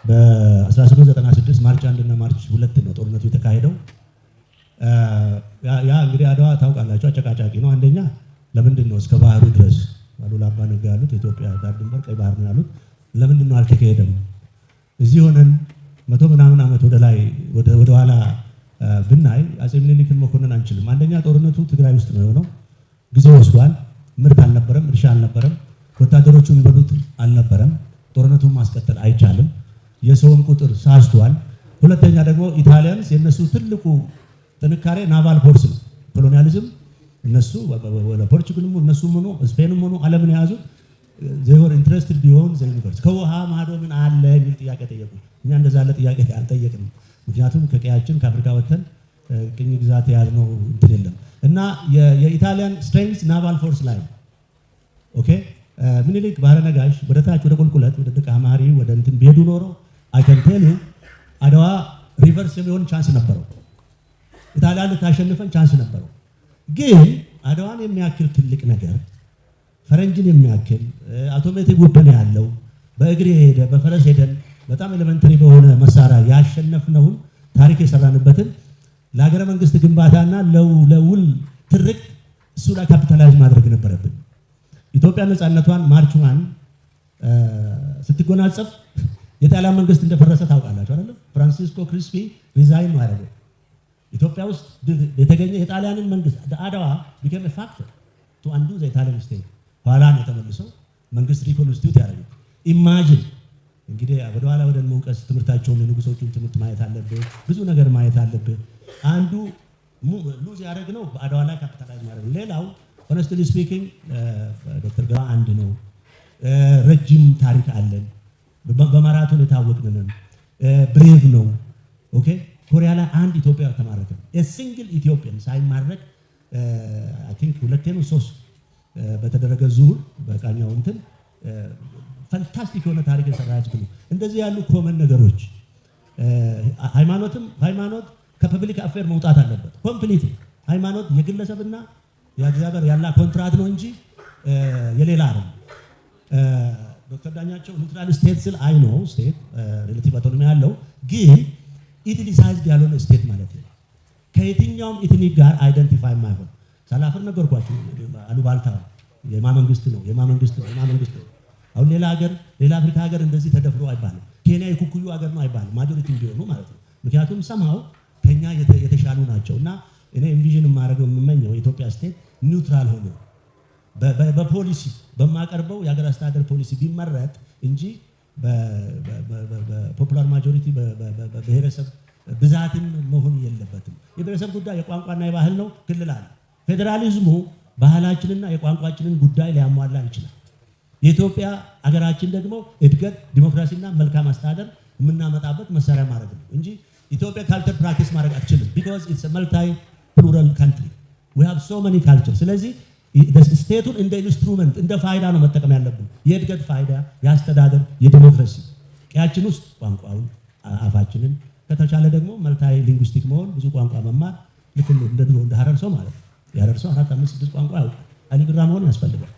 በ1896 ማርች 1 እና ማርች 2 ነው ጦርነቱ የተካሄደው። ያ እንግዲህ አድዋ ታውቃላችሁ አጨቃጫቂ ነው። አንደኛ ለምንድን ነው እስከ ባህሩ ድረስ አሉላ አባ ነጋ ያሉት ኢትዮጵያ ዳር ድንበር ቀይ ባህር ነው ያሉት፣ ለምንድን ነው አልተካሄደም? እዚህ ሆነን መቶ ምናምን ዓመት ወደ ኋላ ብናይ አጼ ምኒልክን መኮንን አንችልም። አንደኛ ጦርነቱ ትግራይ ውስጥ ነው የሆነው፣ ጊዜ ወስዷል። ምርት አልነበረም፣ እርሻ አልነበረም፣ ወታደሮቹ የሚበሉት አልነበረም። ጦርነቱን ማስቀጠል አይቻልም። የሰውን ቁጥር ሳስቷል። ሁለተኛ ደግሞ ኢታሊያንስ የነሱ ትልቁ ጥንካሬ ናቫል ፎርስ ነው። ኮሎኒያሊዝም እነሱ ፖርቹጋልም እነሱም ሆኖ ስፔንም ሆኖ ዓለምን የያዙት ዘወር ኢንትረስትድ ቢሆን ዘዩኒቨርስ ከውሃ ማዶ ምን አለ የሚል ጥያቄ ጠየቁ። እኛ እንደዛ ያለ ጥያቄ አልጠየቅንም። ምክንያቱም ከቀያችን ከአፍሪካ ወጥተን ቅኝ ግዛት የያዝነው እንትን የለም እና የኢታሊያን ስትሬንግዝ ናቫል ፎርስ ላይ ነው። ኦኬ ምኒልክ ባህረ ነጋሽ ወደ ታች ወደ ቁልቁለት ወደ ደቃማሪ ወደ እንትን ቢሄዱ ኖሮ አይ ካን ቴል ዩ አድዋ ሪቨርስ የሚሆን ቻንስ ነበረው። ኢጣሊያን ልታሸንፈን ቻንስ ነበረው። ግን አድዋን የሚያክል ትልቅ ነገር ፈረንጅን የሚያክል አውቶሜቲክ ዌፐን ያለው በእግር የሄደ በፈረስ ሄደን በጣም ኤሌመንተሪ በሆነ መሳሪያ ያሸነፍነውን ታሪክ የሰራንበትን ለሀገረ መንግስት ግንባታና ለውል ትርክ እሱ ላይ ካፒታላይዝ ማድረግ ነበረብን። ኢትዮጵያ ነፃነቷን ማርች 1 ስትጎናጸፍ የጣሊያን መንግስት እንደፈረሰ ታውቃላችሁ አይደል? ፍራንሲስኮ ክሪስፒ ሪዛይን ነው ያደረገው። ኢትዮጵያ ውስጥ የተገኘ የጣሊያንን መንግስት አድዋ became a factor to undo the Italian state። ኋላ ነው ተመልሰው መንግስት ሪኮንስቲቱት ያደረጉት። ኢማጂን እንግዲህ ወደኋላ ወደ መውቀስ ትምህርታቸውን የንጉሶቹን ትምህርት ማየት አለብህ፣ ብዙ ነገር ማየት አለብህ። አንዱ ሉዝ ያደረግነው በአድዋ ላይ ካፒታላይዝ ማድረግ። ሌላው ሆነስትሊ ስፒኪንግ ዶክተር ገባ አንድ ነው፣ ረጅም ታሪክ አለን፣ በማራቶን የታወቅንን ብሬቭ ነው። ኦኬ ኮሪያ ላይ አንድ ኢትዮጵያ ተማረከ። ሲንግል ኢትዮጵያን ሳይማረክ አይ ቲንክ 2 ነው 3 በተደረገ ዙር በቃኛው እንትን ፋንታስቲክ የሆነ ታሪክ የሰራች ግን እንደዚህ ያሉ ኮመን ነገሮች ሃይማኖት ከፐብሊክ አፌር መውጣት አለበት ኮምፕሊት። ሃይማኖት የግለሰብና የእግዚአብሔር ያላ ኮንትራክት ነው እንጂ የሌላ አይደለም። ዶክተር ዳኛቸው ኒውትራል ስቴት ስል አይ ኖ ስቴት ሪሌቲቭ አውቶኖሚ ያለው ግን ኢትኒሳይዝድ ያልሆነ ስቴት ማለት ነው። ከየትኛውም ኢትኒክ ጋር አይደንቲፋይ ማይሆን ሰላፍር ነገርኳችሁ። አሉባልታ የማመንግስት ነው። አሁን ሌላ አፍሪካ ሀገር እንደዚህ ተደፍሮ አይባልም። ኬንያ የኩኩዩ ሀገር ነው አይባልም። ማጆሪቲ እንዲሆኑ ማለት ነው። ምክንያቱም ሰማው ከኛ የተሻሉ ናቸው እና እኔ ኢንቪዥን የማደርገው የምመኘው የኢትዮጵያ ስቴት ኒውትራል ሆኖ በፖሊሲ በማቀርበው የሀገር አስተዳደር ፖሊሲ ቢመረጥ እንጂ በፖፑላር ማጆሪቲ በብሔረሰብ ብዛትን መሆን የለበትም። የብሔረሰብ ጉዳይ የቋንቋና የባህል ነው። ክልል አለ። ፌዴራሊዝሙ ባህላችንና የቋንቋችንን ጉዳይ ሊያሟላ ይችላል። የኢትዮጵያ ሀገራችን ደግሞ እድገት፣ ዲሞክራሲና መልካም አስተዳደር የምናመጣበት መሳሪያ ማድረግ ነው እንጂ ኢትዮጵያ ካልቸር ፕራክቲስ ማድረግ አትችልም። because it's a multi plural country we have so many culture። ስለዚህ ስቴቱን እንደ ኢንስትሩመንት እንደ ፋይዳ ነው መጠቀም ያለብን። የእድገት ፋይዳ፣ የአስተዳደር፣ የዲሞክራሲ ቀያችን ውስጥ ቋንቋውን አፋችንን ከተቻለ ደግሞ መልታይ ሊንጉስቲክ መሆን ብዙ ቋንቋ መማር ልክ እንደ ሀረር ሰው ማለት ነው። የሀረር ሰው 4 5 6 ቋንቋ ያውቃል። አሊግራ መሆን ያስፈልጋል።